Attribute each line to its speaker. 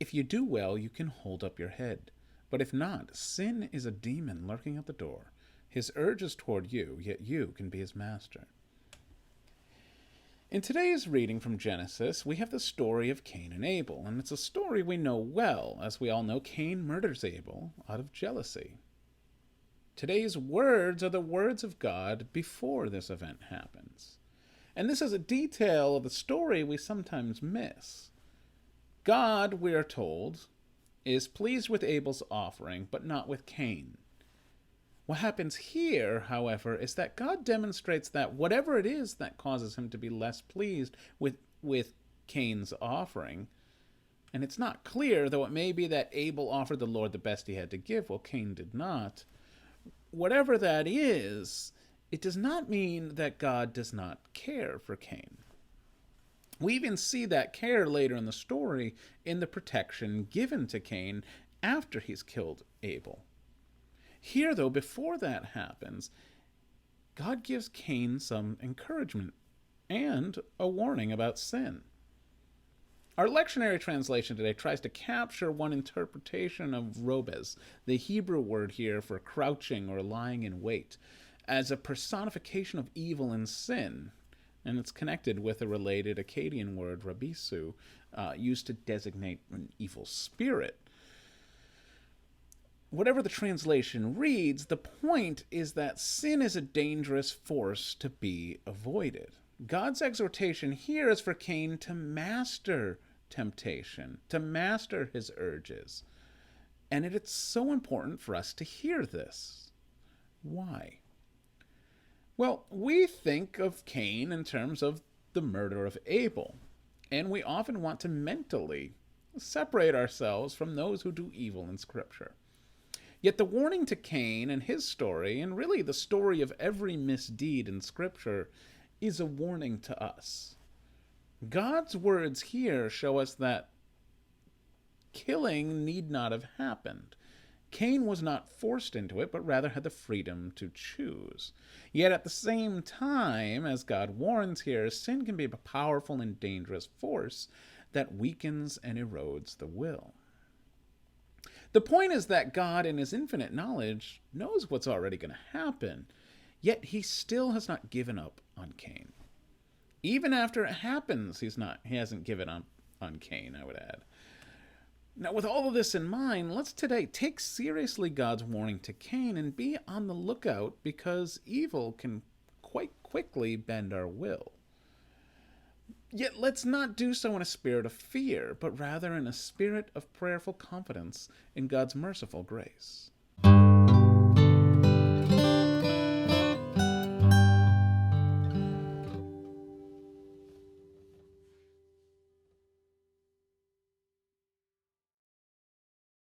Speaker 1: If you do well, you can hold up your head. But if not, sin is a demon lurking at the door. His urge is toward you, yet you can be his master. In today's reading from Genesis, we have the story of Cain and Abel, and it's a story we know well. As we all know, Cain murders Abel out of jealousy. Today's words are the words of God before this event happens. And this is a detail of the story we sometimes miss. God, we are told, is pleased with Abel's offering, but not with Cain. What happens here, however, is that God demonstrates that whatever it is that causes him to be less pleased with Cain's offering, and it's not clear, though it may be that Abel offered the Lord the best he had to give, while Cain did not. Whatever that is, it does not mean that God does not care for Cain. We even see that care later in the story in the protection given to Cain after he's killed Abel. Here, though, before that happens, God gives Cain some encouragement and a warning about sin. Our lectionary translation today tries to capture one interpretation of robes, the Hebrew word here for crouching or lying in wait, as a personification of evil and sin, and it's connected with a related Akkadian word, rabisu, used to designate an evil spirit. Whatever the translation reads, the point is that sin is a dangerous force to be avoided. God's exhortation here is for Cain to master temptation, to master his urges. And it's so important for us to hear this. Why? Well, we think of Cain in terms of the murder of Abel, and we often want to mentally separate ourselves from those who do evil in Scripture. Yet the warning to Cain and his story, and really the story of every misdeed in Scripture, is a warning to us. God's words here show us that killing need not have happened. Cain was not forced into it, but rather had the freedom to choose. Yet at the same time, as God warns here, sin can be a powerful and dangerous force that weakens and erodes the will. The point is that God, in his infinite knowledge, knows what's already going to happen, yet he still has not given up on Cain. Even after it happens, he hasn't given up on Cain, I would add. Now, with all of this in mind, let's today take seriously God's warning to Cain and be on the lookout, because evil can quite quickly bend our will. Yet let's not do so in a spirit of fear, but rather in a spirit of prayerful confidence in God's merciful grace.